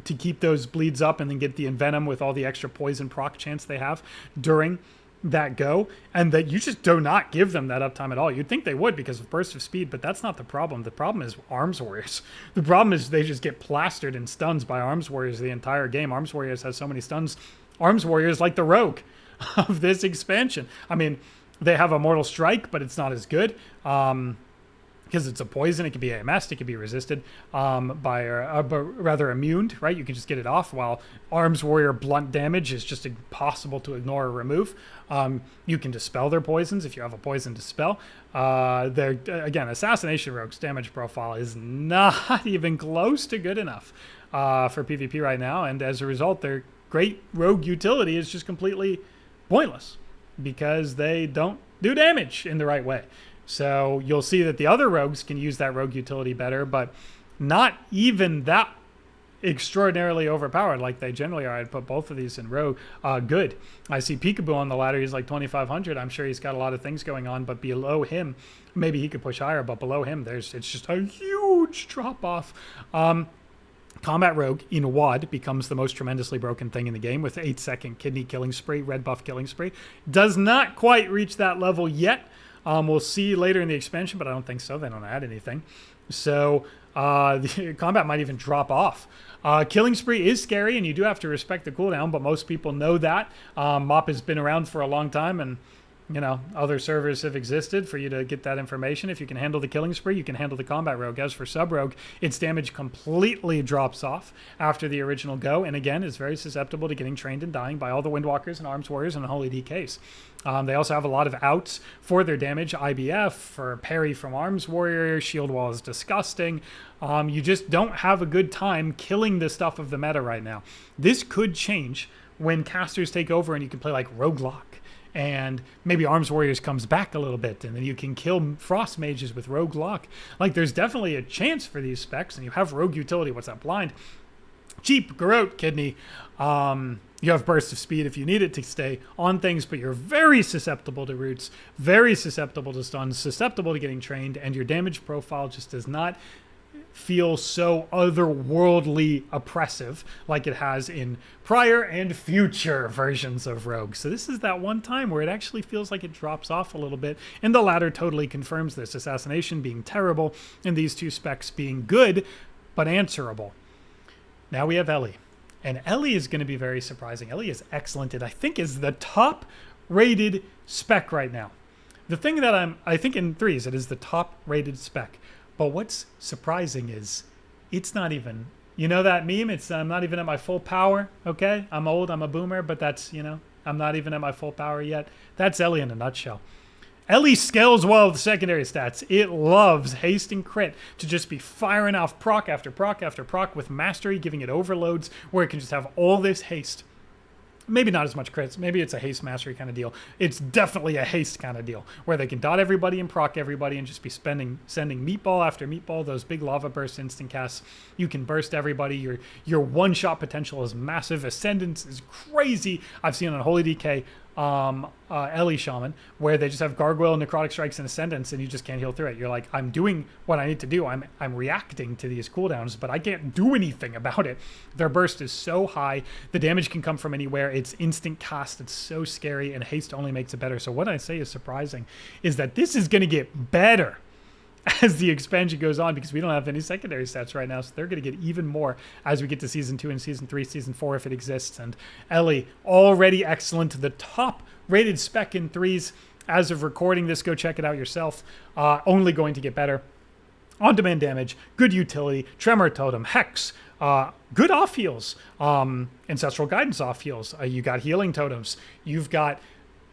to keep those bleeds up and then get the envenom with all the extra poison proc chance they have during that go, and that you just do not give them that uptime at all. You'd think they would because of burst of speed, but that's not the problem. The problem is Arms Warriors. The problem is they just get plastered and stuns by Arms Warriors the entire game. Arms Warriors has so many stuns. Arms Warriors like the rogue of this expansion. I mean, they have a Mortal Strike, but it's not as good. Because it's a poison, it can be AMS'd, it can be resisted rather immune, right? You can just get it off, while Arms Warrior blunt damage is just impossible to ignore or remove. You can dispel their poisons if you have a poison to spell. Again, Assassination Rogue's damage profile is not even close to good enough for PvP right now, and as a result, their great rogue utility is just completely pointless because they don't do damage in the right way. So you'll see that the other rogues can use that rogue utility better, but not even that extraordinarily overpowered like they generally are. I'd put both of these in rogue good. I see Peekaboo on the ladder. He's like 2,500. I'm sure he's got a lot of things going on, but below him, maybe he could push higher, but below him, it's just a huge drop off. Combat Rogue in WoD becomes the most tremendously broken thing in the game with 8-second kidney killing spree, red buff killing spree. Does not quite reach that level yet. We'll see later in the expansion, but I don't think so. They don't add anything. So the combat might even drop off. Killing spree is scary, and you do have to respect the cooldown, but most people know that. MoP has been around for a long time, and other servers have existed for you to get that information. If you can handle the killing spree, you can handle the combat rogue. As for sub rogue, its damage completely drops off after the original go, and again is very susceptible to getting trained and dying by all the Windwalkers and Arms Warriors and Holy DKs. They also have a lot of outs for their damage. IBF for parry from Arms Warrior. Shield Wall is disgusting. You just don't have a good time killing the stuff of the meta right now. This could change when casters take over and you can play like Roguelock. And maybe Arms Warriors comes back a little bit, and then you can kill Frost Mages with Rogue Lock. Like, there's definitely a chance for these specs, and you have Rogue Utility. What's that? Blind. Cheap, Garrote, Kidney. You have Burst of Speed if you need it to stay on things, but you're very susceptible to roots, very susceptible to stuns, susceptible to getting trained, and your damage profile just does not feel so otherworldly oppressive like it has in prior and future versions of Rogue. So this is that one time where it actually feels like it drops off a little bit, and the latter totally confirms this. Assassination being terrible, and these two specs being good, but answerable. Now we have Ellie. And Ellie is going to be very surprising. Ellie is excellent. It, I think, is the top-rated spec right now. The thing that I think in threes, it is the top-rated spec. But what's surprising is it's not even, that meme? It's I'm not even at my full power, okay? I'm old, I'm a boomer, but that's, I'm not even at my full power yet. That's Ellie in a nutshell. Ellie scales well with secondary stats. It loves haste and crit to just be firing off proc after proc after proc with mastery, giving it overloads where it can just have all this haste. Maybe not as much crits. Maybe it's a haste mastery kind of deal. It's definitely a haste kind of deal where they can dot everybody and proc everybody and just be sending meatball after meatball, those big lava burst instant casts. You can burst everybody. Your one-shot potential is massive. Ascendance is crazy. I've seen on Holy DK Ellie Shaman where they just have Gargoyle, Necrotic Strikes, and Ascendance, and you just can't heal through it. You're like, I'm doing what I need to do. I'm reacting to these cooldowns, but I can't do anything about it. Their burst is so high. The damage can come from anywhere. It's instant cast. It's so scary, and haste only makes it better. So what I say is surprising is that this is going to get better as the expansion goes on, because we don't have any secondary stats right now, so they're going to get even more as we get to Season 2 and Season 3, Season 4 if it exists. And Ellie, already excellent, the top-rated spec in threes as of recording this. Go check it out yourself. Only going to get better. On-demand damage, good utility, Tremor Totem, Hex, good off-heals, Ancestral Guidance off-heals. You got healing totems. You've got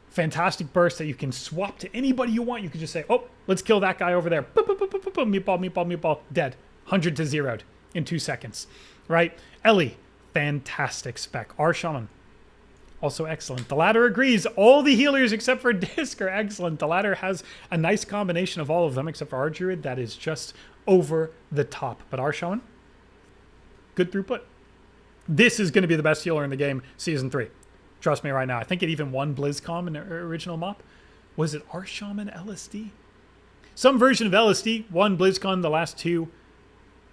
fantastic burst that you can swap to anybody you want. You can just say, oh, let's kill that guy over there. Boop, boop, boop, boop, boop, meatball, meatball, meatball, dead. 100 to 0'd in 2 seconds, right? Ellie, fantastic spec. Our Shaman, also excellent. The ladder agrees. All the healers except for Disc are excellent. The ladder has a nice combination of all of them except for our druid. That is just over the top. But our shaman, good throughput. This is going to be the best healer in the game season 3. Trust me right now. I think it even won BlizzCon in the original MoP. Was it our shaman LSD? Some version of LSD won BlizzCon the last 2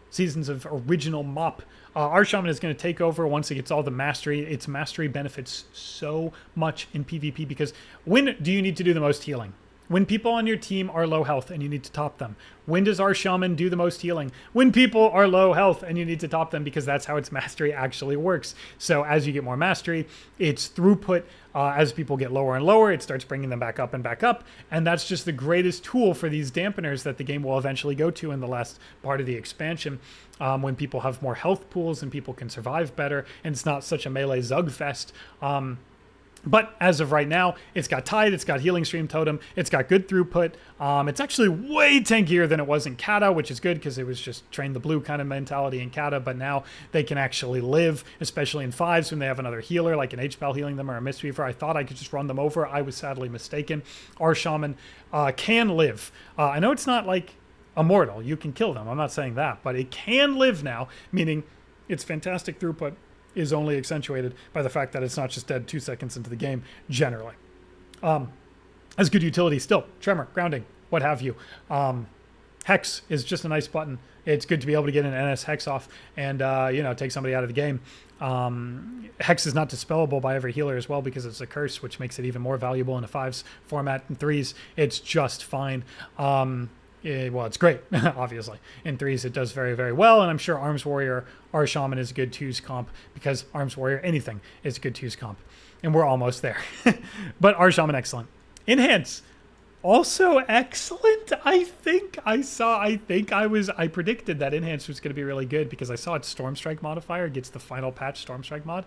seasons of original MoP. Our shaman is going to take over once it gets all the mastery. Its mastery benefits so much in PvP because when do you need to do the most healing? When people on your team are low health and you need to top them. When does our shaman do the most healing? When people are low health and you need to top them, because that's how its mastery actually works. So as you get more mastery, its throughput, as people get lower and lower, it starts bringing them back up and back up. And that's just the greatest tool for these dampeners that the game will eventually go to in the last part of the expansion. When people have more health pools and people can survive better and it's not such a melee Zug fest. But as of right now, it's got Tide, it's got Healing Stream Totem, it's got good throughput. It's actually way tankier than it was in Kata, which is good because it was just train the blue kind of mentality in Kata, but now they can actually live, especially in 5s when they have another healer, like an H-Pal healing them or a Mistweaver. I thought I could just run them over. I was sadly mistaken. Our shaman can live. I know it's not like immortal. You can kill them. I'm not saying that, but it can live now, meaning it's fantastic throughput is only accentuated by the fact that it's not just dead 2 seconds into the game, generally. Has good utility still. Tremor, grounding, what have you. Hex is just a nice button. It's good to be able to get an NS Hex off and, take somebody out of the game. Hex is not dispellable by every healer as well because it's a curse, which makes it even more valuable in a 5s format. In 3s, it's just fine. Well, it's great, obviously. In 3s, it does very, very well, and I'm sure Arms Warrior, our Shaman, is a good 2s comp, because Arms Warrior, anything, is a good 2s comp. And we're almost there. But our Shaman, excellent. Enhance, also excellent. I predicted that Enhance was going to be really good, because I saw its Storm Strike modifier gets the final patch Storm Strike mod.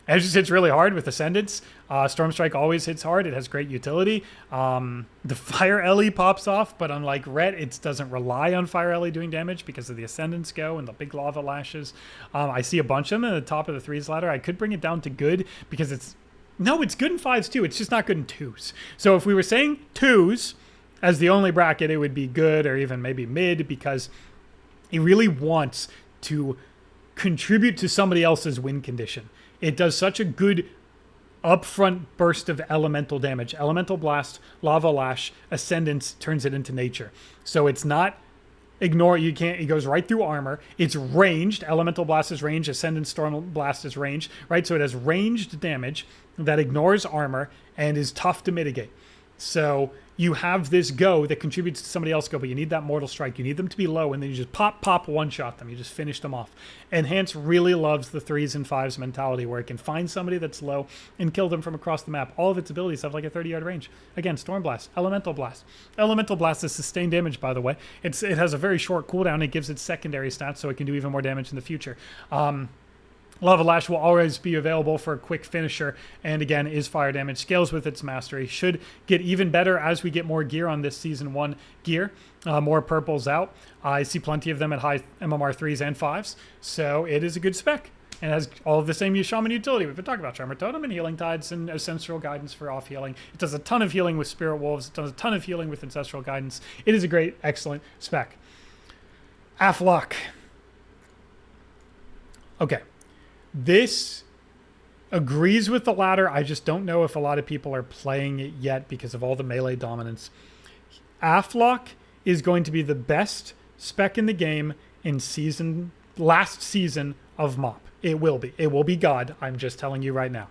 It just hits really hard with Ascendance. Storm Strike always hits hard. It has great utility. The Fire Ellie pops off, but unlike Ret, it doesn't rely on Fire Ellie doing damage because of the Ascendance go and the big lava lashes. I see a bunch of them at the top of the 3s ladder. I could bring it down to good because it's good in 5s too. It's just not good in 2s. So if we were saying 2s as the only bracket, it would be good or even maybe mid, because it really wants to contribute to somebody else's win condition. It does such a good upfront burst of elemental damage. Elemental Blast, Lava Lash, Ascendance turns it into nature. So it's not it goes right through armor. It's ranged. Elemental Blast is ranged. Ascendant Storm Blast is ranged, right? So it has ranged damage that ignores armor and is tough to mitigate. So you have this go that contributes to somebody else's go, but you need that Mortal Strike. You need them to be low, and then you just pop, one-shot them. You just finish them off. Enhance really loves the 3s and 5s mentality, where it can find somebody that's low and kill them from across the map. All of its abilities have like a 30-yard range. Again, Storm Blast, Elemental Blast. Elemental Blast is sustained damage, by the way. It has a very short cooldown. It gives it secondary stats, so it can do even more damage in the future. Lava Lash will always be available for a quick finisher, and again, is fire damage, scales with its mastery, should get even better as we get more gear on this Season 1 gear. More purples out. I see plenty of them at high MMR 3s and 5s, so it is a good spec. And it has all of the same Shaman utility. We've been talking about Tremor Totem and Healing Tides and Ancestral Guidance for off-healing. It does a ton of healing with Spirit Wolves. It does a ton of healing with Ancestral Guidance. It is a great, excellent spec. Aflock. Okay. This agrees with the ladder. I just don't know if a lot of people are playing it yet because of all the melee dominance. Aflock is going to be the best spec in the game in last season of MoP. It will be. It will be God. I'm just telling you right now.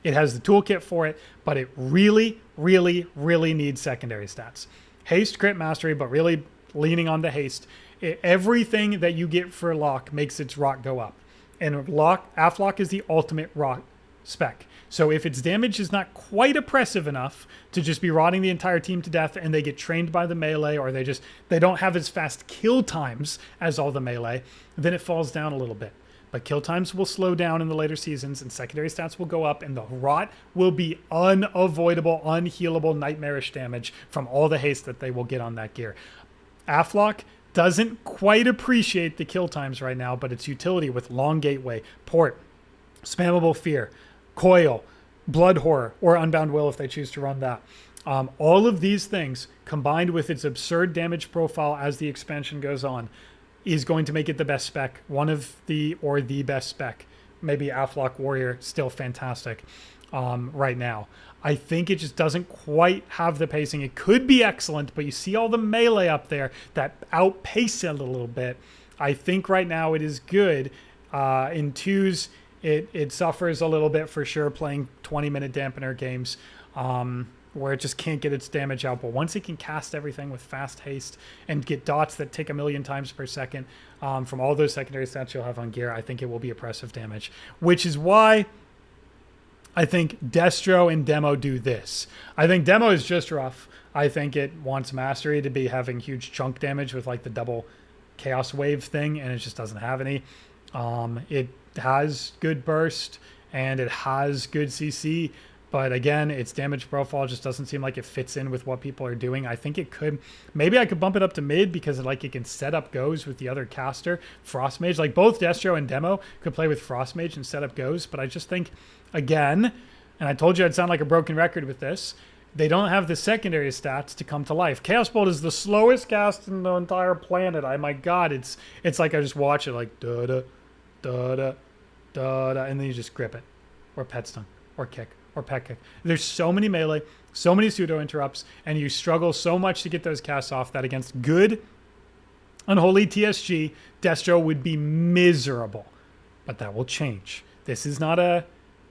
It has the toolkit for it, but it really, really, really needs secondary stats. Haste, crit, mastery, but really leaning on the haste. Everything that you get for lock makes its rot go up. And Aflock is the ultimate rot spec. So if its damage is not quite oppressive enough to just be rotting the entire team to death and they get trained by the melee, or they don't have as fast kill times as all the melee, then it falls down a little bit. But kill times will slow down in the later seasons and secondary stats will go up, and the rot will be unavoidable, unhealable, nightmarish damage from all the haste that they will get on that gear. Aflock doesn't quite appreciate the kill times right now, but its utility with long gateway, port, spammable fear, Coil, Blood Horror, or Unbound Will if they choose to run that. All of these things, combined with its absurd damage profile as the expansion goes on, is going to make it the best spec. One of the, or the best spec. Maybe Aflock Warrior, still fantastic right now. I think it just doesn't quite have the pacing. It could be excellent, but you see all the melee up there that outpace it a little bit. I think right now it is good. In twos, it suffers a little bit for sure playing 20-minute dampener games where it just can't get its damage out. But once it can cast everything with fast haste and get dots that tick 1,000,000 times per second from all those secondary stats you'll have on gear, I think it will be oppressive damage, which is why I think Destro and Demo do this. I think Demo is just rough. I think it wants Mastery to be having huge chunk damage with like the double Chaos Wave thing, and it just doesn't have any. It has good burst and it has good CC, but again, its damage profile just doesn't seem like it fits in with what people are doing. I think it could, maybe I could bump it up to mid because like it can set up goes with the other caster, Frost Mage. Like both Destro and Demo could play with Frost Mage and set up goes, but I just think, again, and I told you I'd sound like a broken record with this, they don't have the secondary stats to come to life. Chaos Bolt is the slowest cast in the entire planet. My God, it's like I just watch it like da-da, da-da, da-da, and then you just grip it. Or Pet Stun, or Kick, or Pet Kick. There's so many melee, so many pseudo interrupts, and you struggle so much to get those casts off that against good, unholy TSG, Destro would be miserable. But that will change. This is not a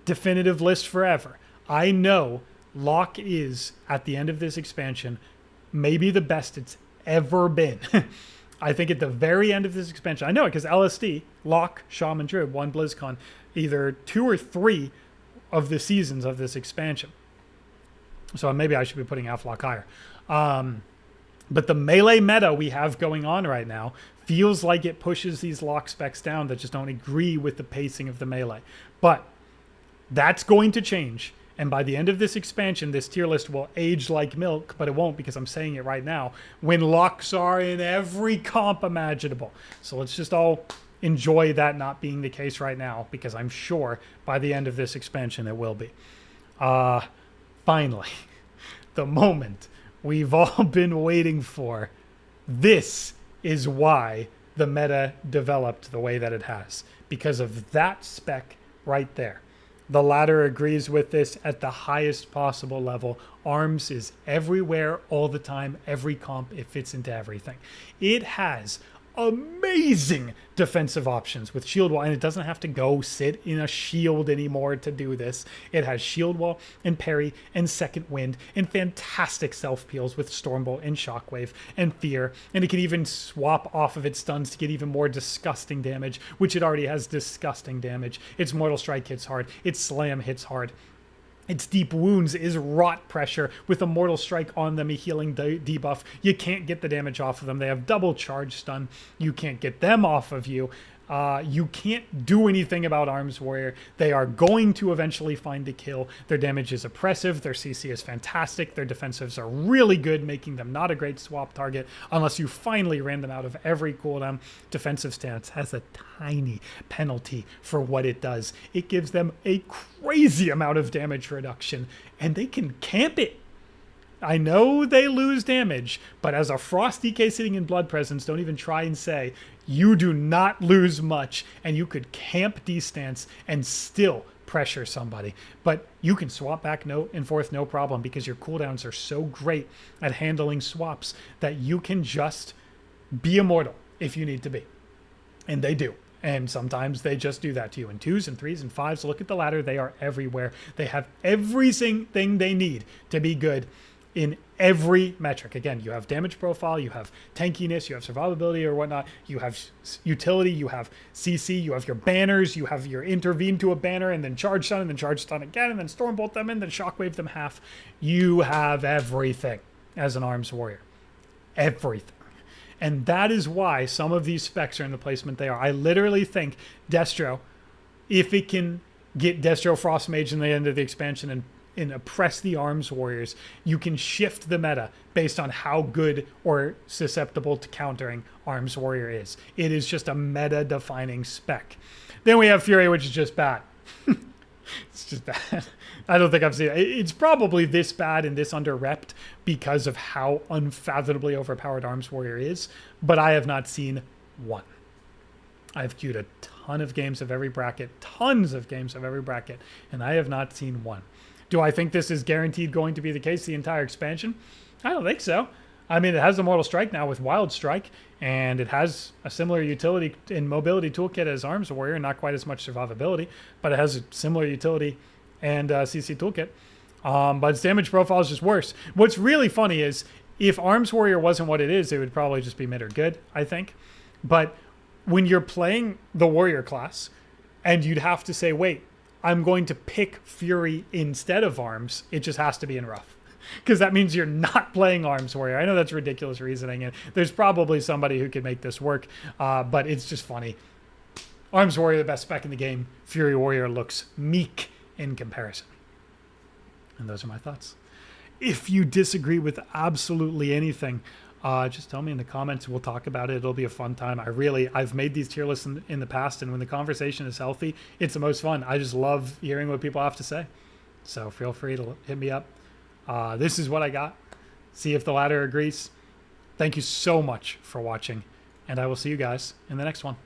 definitive list forever. I know Locke is, at the end of this expansion, maybe the best it's ever been. I think at the very end of this expansion, I know it because LSD, Locke, Shaman, Druid won BlizzCon either 2 or 3 of the seasons of this expansion. So maybe I should be putting Aflock higher. But the melee meta we have going on right now feels like it pushes these Locke specs down that just don't agree with the pacing of the melee. But that's going to change. And by the end of this expansion, this tier list will age like milk, but it won't because I'm saying it right now, when locks are in every comp imaginable. So let's just all enjoy that not being the case right now, because I'm sure by the end of this expansion it will be. Finally, the moment we've all been waiting for. This is why the meta developed the way that it has, because of that spec right there. The ladder agrees with this at the highest possible level. Arms is everywhere, all the time, every comp. It fits into everything. It has amazing defensive options with shield wall, and it doesn't have to go sit in a shield anymore to do this. It has shield wall and parry and second wind and fantastic self peels with stormbolt and shockwave and fear, and it can even swap off of its stuns to get even more disgusting damage, which it already has disgusting damage. Its mortal strike hits hard, its slam hits hard. Its deep wounds is rot pressure with a mortal strike on them, a healing debuff. You can't get the damage off of them. They have double charge stun. You can't get them off of you. You can't do anything about Arms Warrior. They are going to eventually find a kill. Their damage is oppressive. Their CC is fantastic. Their defensives are really good, making them not a great swap target unless you finally ran them out of every cooldown. Defensive stance has a tiny penalty for what it does. It gives them a crazy amount of damage reduction, and they can camp it. I know they lose damage, but as a Frost DK sitting in Blood Presence, don't even try and say, you do not lose much, and you could camp D-stance and still pressure somebody. But you can swap back and forth no problem, because your cooldowns are so great at handling swaps that you can just be immortal if you need to be. And they do. And sometimes they just do that to you. In 2s and 3s and 5s, look at the ladder. They are everywhere. They have everything they need to be good in every metric. Again, you have damage profile, you have tankiness, you have survivability or whatnot, you have utility, you have CC, you have your banners, you have your intervene to a banner and then charge stun and then charge stun again and then stormbolt them and then shockwave them half. You have everything as an Arms Warrior. Everything. And that is why some of these specs are in the placement they are. I literally think Destro, if it can get Destro Frost Mage in the end of the expansion and oppress the Arms Warriors, you can shift the meta based on how good or susceptible to countering Arms Warrior is. It is just a meta-defining spec. Then we have Fury, which is just bad. It's just bad. I don't think I've seen it. It's probably this bad and this under-repped because of how unfathomably overpowered Arms Warrior is, but I have not seen one. I've queued a ton of games of every bracket, tons of games of every bracket, and I have not seen one. Do I think this is guaranteed going to be the case the entire expansion? I don't think so. I mean, it has the Mortal Strike now with Wild Strike, and it has a similar utility in mobility toolkit as Arms Warrior, not quite as much survivability, but it has a similar utility and CC toolkit. But its damage profile is just worse. What's really funny is if Arms Warrior wasn't what it is, it would probably just be mid or good, I think. But when you're playing the Warrior class, and you'd have to say, wait, I'm going to pick Fury instead of Arms, it just has to be in rough. Because that means you're not playing Arms Warrior. I know that's ridiculous reasoning, and there's probably somebody who could make this work, but it's just funny. Arms Warrior, the best spec in the game. Fury Warrior looks meek in comparison. And those are my thoughts. If you disagree with absolutely anything, just tell me in the comments. We'll talk about it. It'll be a fun time. I've made these tier lists in the past, and when the conversation is healthy, it's the most fun. I just love hearing what people have to say. So feel free to hit me up. This is what I got. See if the ladder agrees. Thank you so much for watching, and I will see you guys in the next one.